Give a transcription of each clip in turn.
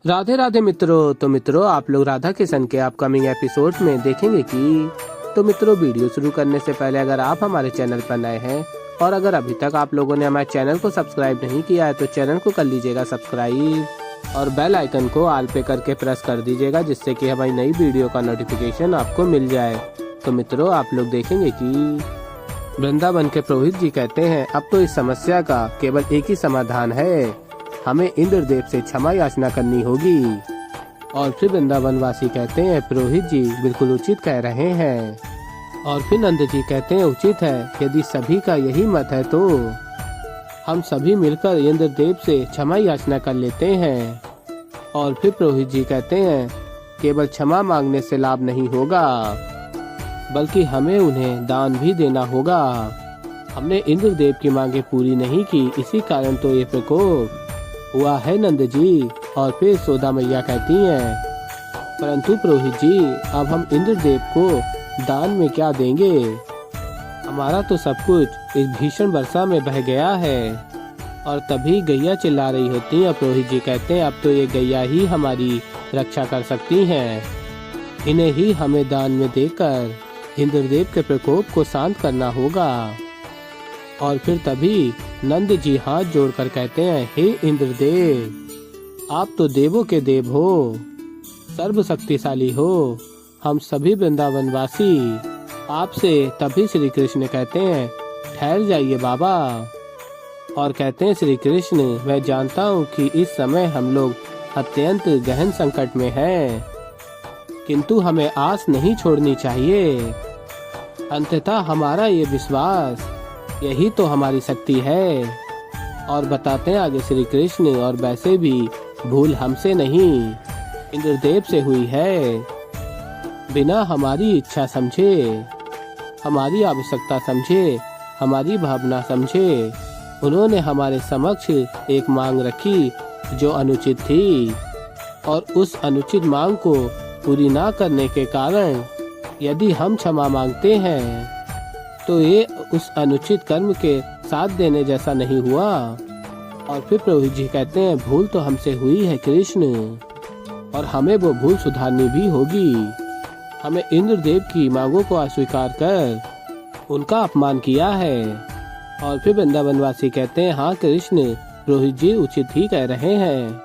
राधे राधे मित्रों। तो मित्रों, आप लोग राधा किशन के अपकमिंग एपिसोड में देखेंगे कि मित्रों, वीडियो शुरू करने से पहले अगर आप हमारे चैनल पर नए हैं और अगर अभी तक आप लोगों ने हमारे चैनल को सब्सक्राइब नहीं किया है तो चैनल को कर लीजिएगा सब्सक्राइब और बेल आइकन को ऑल पे करके प्रेस कर दीजिएगा, जिससे कि हमारी नई वीडियो का नोटिफिकेशन आपको मिल जाए। तो मित्रों, आप लोग देखेंगे कि वृंदावन के पुरोहित जी कहते हैं, अब तो इस समस्या का केवल एक ही समाधान है, हमें इंद्रदेव से क्षमा याचना करनी होगी। और फिर वृंदावन वासी कहते हैं, पुरोहित जी बिल्कुल उचित कह रहे हैं। और फिर नंद जी कहते हैं, उचित है, यदि सभी का यही मत है तो हम सभी मिलकर इंद्रदेव से क्षमा याचना कर लेते हैं। और फिर पुरोहित जी कहते हैं, केवल क्षमा मांगने से लाभ नहीं होगा, बल्कि हमें उन्हें दान भी देना होगा। हमने इंद्रदेव की मांगे पूरी नहीं की, इसी कारण तो ये प्रकोप हुआ है नंद जी। और फिर यशोदा मैया कहती हैं, परंतु पुरोहित जी, अब हम इंद्रदेव को दान में क्या देंगे? हमारा तो सब कुछ इस भीषण वर्षा में बह गया है। और तभी गैया चिल्ला रही होती है। पुरोहित जी कहते हैं, अब तो ये गैया ही हमारी रक्षा कर सकती हैं, इन्हें ही हमें दान में देकर इंद्रदेव के प्रकोप को शांत करना होगा। और फिर तभी नंद जी हाथ जोड़कर कहते हैं, हे इंद्रदेव, आप तो देवों के देव हो, सर्वशक्तिशाली हो, हम सभी वृंदावन वासी आपसे। तभी श्री कृष्ण कहते हैं, ठहर जाइए बाबा। और कहते हैं, श्री कृष्ण, मैं जानता हूँ कि इस समय हम लोग अत्यंत गहन संकट में हैं, किंतु हमें आस नहीं छोड़नी चाहिए। अंततः हमारा ये विश्वास, यही तो हमारी शक्ति है। और बताते हैं आगे श्री कृष्ण, और वैसे भी भूल हमसे नहीं, इंद्रदेव से हुई है। बिना हमारी इच्छा समझे, हमारी आवश्यकता समझे, हमारी भावना समझे, उन्होंने हमारे समक्ष एक मांग रखी जो अनुचित थी। और उस अनुचित मांग को पूरी ना करने के कारण यदि हम क्षमा मांगते हैं तो ये उस अनुचित कर्म के साथ देने जैसा नहीं हुआ। और फिर पुरोहित जी कहते हैं, भूल तो हमसे हुई है कृष्ण, और हमें वो भूल सुधारनी भी होगी। हमें इंद्रदेव की मांगों को अस्वीकार कर उनका अपमान किया है। और फिर वृंदावनवासी कहते हैं, हाँ कृष्ण, पुरोहित जी उचित ही कह रहे हैं,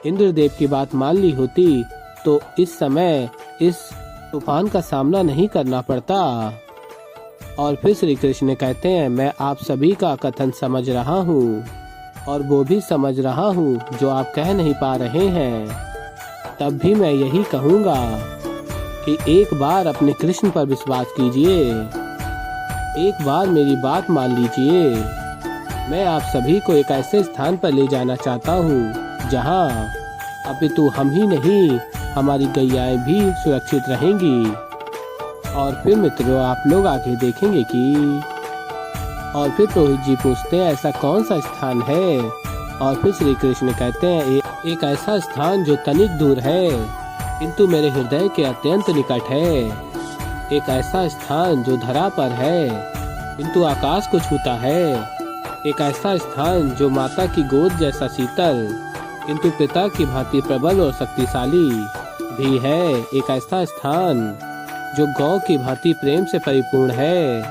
इंद्रदेव की बात मान ली होती तो इस समय इस तूफान का सामना नहीं करना पड़ता। और फिर श्री कृष्ण कहते हैं, मैं आप सभी का कथन समझ रहा हूँ, और वो भी समझ रहा हूँ जो आप कह नहीं पा रहे हैं। तब भी मैं यही कहूँगा कि एक बार अपने कृष्ण पर विश्वास कीजिए, एक बार मेरी बात मान लीजिए। मैं आप सभी को एक ऐसे स्थान पर ले जाना चाहता हूँ जहाँ अपितु हम ही नहीं, हमारी गैयाएं भी सुरक्षित रहेंगी। और फिर मित्रों, आप लोग आगे देखेंगे कि और फिर पुरोहित जी पूछते हैं, ऐसा कौन सा स्थान है? और फिर श्री कृष्ण कहते हैं, एक ऐसा स्थान जो तनिक दूर है किंतु मेरे हृदय के अत्यंत निकट है। एक ऐसा स्थान जो धरा पर है किंतु आकाश को छूता है। एक ऐसा स्थान जो माता की गोद जैसा शीतल किंतु पिता की भांति प्रबल और शक्तिशाली भी है। एक ऐसा स्थान जो गौ की भांति प्रेम से परिपूर्ण है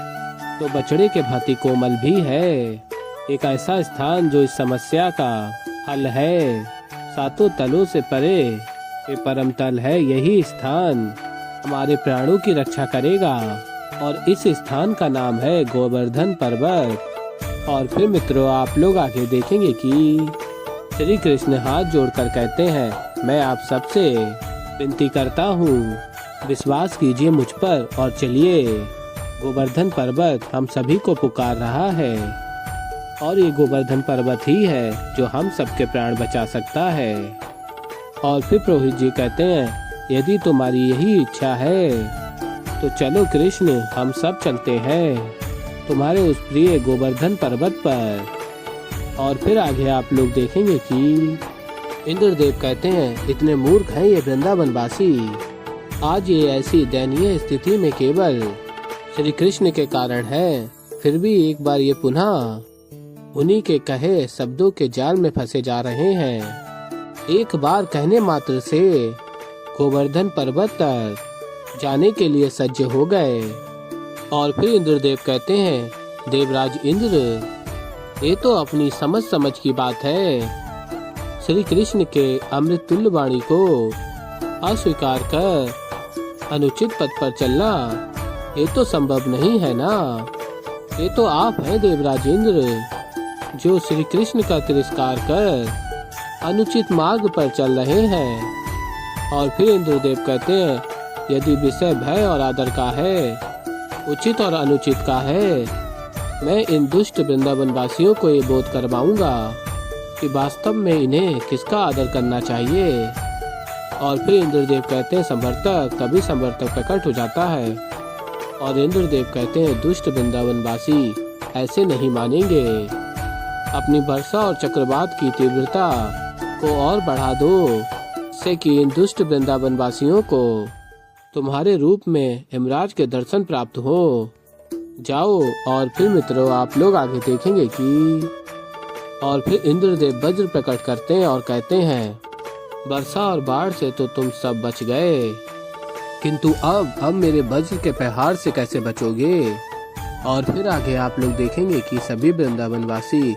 तो बछड़े के भांति कोमल भी है। एक ऐसा स्थान जो इस समस्या का हल है, सातों तलों से परे ये परम तल है। यही स्थान हमारे प्राणों की रक्षा करेगा और इस स्थान का नाम है गोवर्धन पर्वत। और फिर मित्रों, आप लोग आगे देखेंगे कि श्री कृष्ण हाथ जोड़कर कहते हैं, मैं आप सबसे विनती करता हूँ, विश्वास कीजिए मुझ पर और चलिए। गोवर्धन पर्वत हम सभी को पुकार रहा है, और ये गोवर्धन पर्वत ही है जो हम सबके प्राण बचा सकता है। और फिर पुरोहित जी कहते हैं, यदि तुम्हारी यही इच्छा है तो चलो कृष्ण, हम सब चलते हैं तुम्हारे उस प्रिय गोवर्धन पर्वत पर। और फिर आगे आप लोग देखेंगे कि इंद्रदेव कहते हैं, इतने मूर्ख हैं ये वृंदावनवासी, आज ये ऐसी दयनीय स्थिति में केवल श्री कृष्ण के कारण है। फिर भी एक बार ये पुनः उन्हीं के कहे शब्दों के जाल में फंसे जा रहे हैं। एक बार कहने मात्र से गोवर्धन पर्वत तक जाने के लिए सज्ज हो गए। और फिर इंद्रदेव कहते हैं, देवराज इंद्र, ये तो अपनी समझ की बात है। श्री कृष्ण के अमृत तुल्य वाणी को अस्वीकार कर अनुचित पद पर चलना ये तो संभव नहीं है ना। ये तो आप हैं देवराज इंद्र, जो श्री कृष्ण का तिरस्कार कर अनुचित मार्ग पर चल रहे हैं। और फिर इंद्रदेव कहते हैं, यदि विषय भय और आदर का है, उचित और अनुचित का है, मैं इन दुष्ट वृंदावन वासियों को ये बोध करवाऊंगा कि वास्तव में इन्हें किसका आदर करना चाहिए। और फिर इंद्रदेव कहते हैं, संवर्तक। तभी संवर्तक प्रकट हो जाता है और इंद्रदेव कहते हैं, दुष्ट वृंदावन वासी ऐसे नहीं मानेंगे। अपनी वर्षा और चक्रवात की तीव्रता को और बढ़ा दो, से कि इन दुष्ट वृंदावन वासियों को तुम्हारे रूप में हिमराज के दर्शन प्राप्त हो। जाओ। और फिर मित्रों, आप लोग आगे देखेंगे कि और फिर इंद्रदेव वज्र प्रकट करते हैं और कहते हैं, वर्षा और बाढ़ से तो तुम सब बच गए, किंतु अब मेरे वज्र के प्रहार से कैसे बचोगे। और फिर आगे आप लोग देखेंगे कि सभी वृंदावन वासी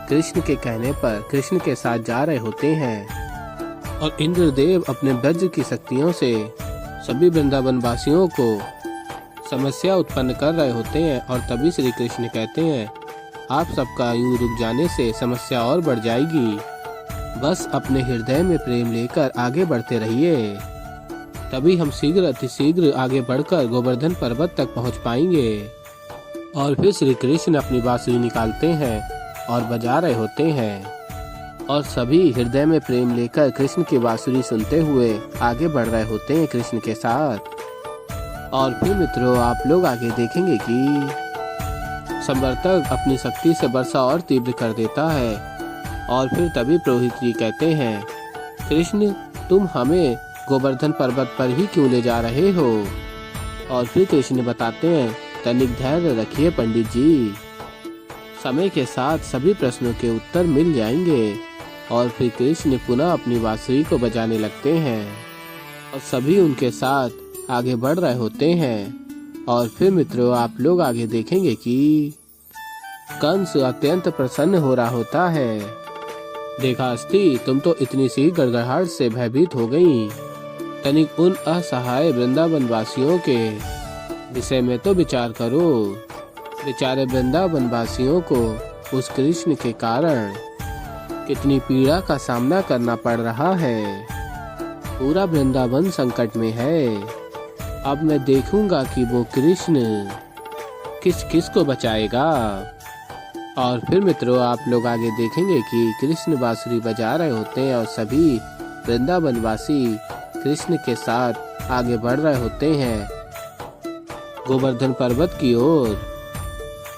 कृष्ण के कहने पर कृष्ण के साथ जा रहे होते हैं और इंद्रदेव अपने वज्र की शक्तियों से सभी वृंदावन वासियों को समस्या उत्पन्न कर रहे होते हैं। और तभी श्री कृष्ण कहते हैं, आप सबका यूं रुक जाने से समस्या और बढ़ जाएगी। बस अपने हृदय में प्रेम लेकर आगे बढ़ते रहिए, तभी हम शीघ्र अतिशीघ्र आगे बढ़कर गोवर्धन पर्वत तक पहुंच पाएंगे। और फिर श्री कृष्ण अपनी बांसुरी निकालते हैं और बजा रहे होते हैं और सभी हृदय में प्रेम लेकर कृष्ण की बांसुरी सुनते हुए आगे बढ़ रहे होते हैं कृष्ण के साथ। और फिर मित्रों, आप लोग आगे देखेंगे कि संवर्तक अपनी शक्ति से वर्षा और तीव्र कर देता है। और फिर तभी पुरोहित जी कहते हैं, कृष्ण, तुम हमें गोवर्धन पर्वत पर ही क्यों ले जा रहे हो। और फिर कृष्ण बताते हैं, तनिक धैर्य रखिए पंडित जी, समय के साथ सभी प्रश्नों के उत्तर मिल जाएंगे। और फिर कृष्ण पुनः अपनी बांसुरी को बजाने लगते हैं और सभी उनके साथ आगे बढ़ रहे होते हैं। और फिर मित्रों, आप लोग आगे देखेंगे कि कंस अत्यंत प्रसन्न हो रहा होता है। देखा अस्ति, तुम तो इतनी सी गड़गड़ाहट से भयभीत हो गई, तनिक उन असहाय वृंदावन वासियों के विषय में तो विचार करो। बेचारे वृंदावन वासियों को उस कृष्ण के कारण कितनी पीड़ा का सामना करना पड़ रहा है। पूरा वृंदावन संकट में है। अब मैं देखूंगा कि वो कृष्ण किस किस को बचाएगा। और फिर मित्रों, आप लोग आगे देखेंगे कि कृष्ण बांसुरी बजा रहे होते हैं और सभी वृंदावन वासी कृष्ण के साथ आगे बढ़ रहे होते हैं गोवर्धन पर्वत की ओर।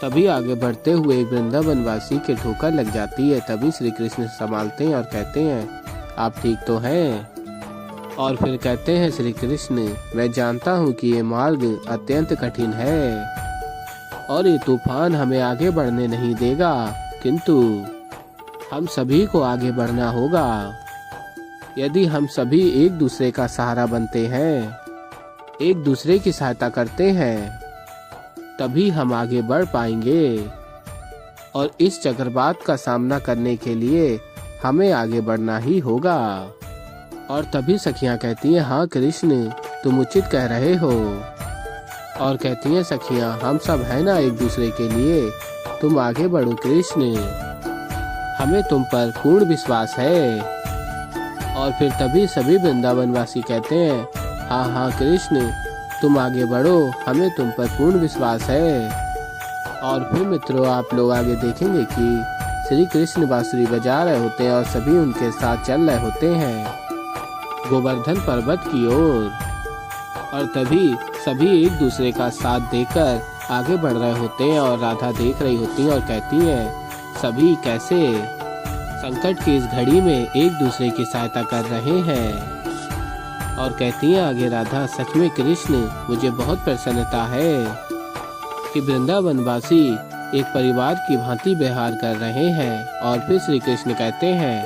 तभी आगे बढ़ते हुए वृंदावन वासी के ठोकर लग जाती है। तभी श्री कृष्ण संभालते हैं और कहते हैं, आप ठीक तो हैं। और फिर कहते हैं श्री कृष्ण, मैं जानता हूँ कि ये मार्ग अत्यंत कठिन है और ये तूफान हमें आगे बढ़ने नहीं देगा, किंतु हम सभी को आगे बढ़ना होगा। यदि हम सभी एक दूसरे का सहारा बनते हैं, एक दूसरे की सहायता करते हैं, तभी हम आगे बढ़ पाएंगे। और इस चक्रवात का सामना करने के लिए हमें आगे बढ़ना ही होगा। और तभी सखियां कहती हैं, हाँ कृष्ण, तुम उचित कह रहे हो। और कहती हैं सखियां, हम सब है ना एक दूसरे के लिए, तुम आगे बढ़ो कृष्ण, हमें तुम पर पूर्ण विश्वास है। और फिर तभी सभी वृंदावन वासी कहते हैं, हाँ हाँ कृष्ण, तुम आगे बढ़ो, हमें तुम पर पूर्ण विश्वास है। और फिर मित्रों, आप लोग आगे देखेंगे कि श्री कृष्ण बांसुरी बजा रहे होते हैं और सभी उनके साथ चल रहे होते हैं गोवर्धन पर्वत की ओर। और तभी सभी एक दूसरे का साथ देकर आगे बढ़ रहे होते हैं और राधा देख रही होती हैं और कहती हैं, सभी कैसे संकट की इस घड़ी में एक दूसरे की सहायता कर रहे हैं। और कहती हैं आगे राधा, सच में कृष्ण, मुझे बहुत प्रसन्नता है कि वृंदावन वासी एक परिवार की भांति व्यवहार कर रहे हैं। और फिर श्री कृष्ण कहते हैं,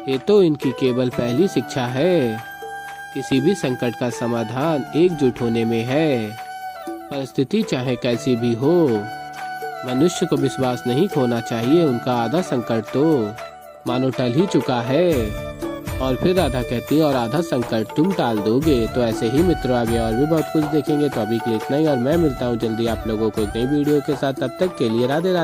ये तो इनकी केवल पहली शिक्षा है। किसी भी संकट का समाधान एकजुट होने में है। परिस्थिति चाहे कैसी भी हो, मनुष्य को विश्वास नहीं खोना चाहिए। उनका आधा संकट तो मानो टल ही चुका है। और फिर राधा कहती है, और आधा संकट तुम टाल दोगे। तो ऐसे ही मित्रों आगे और भी बहुत कुछ देखेंगे। तो अभी के लिए इतना ही, और मैं मिलता हूँ जल्दी आप लोगों को एक नई वीडियो के साथ। तब तक के लिए राधे राधे।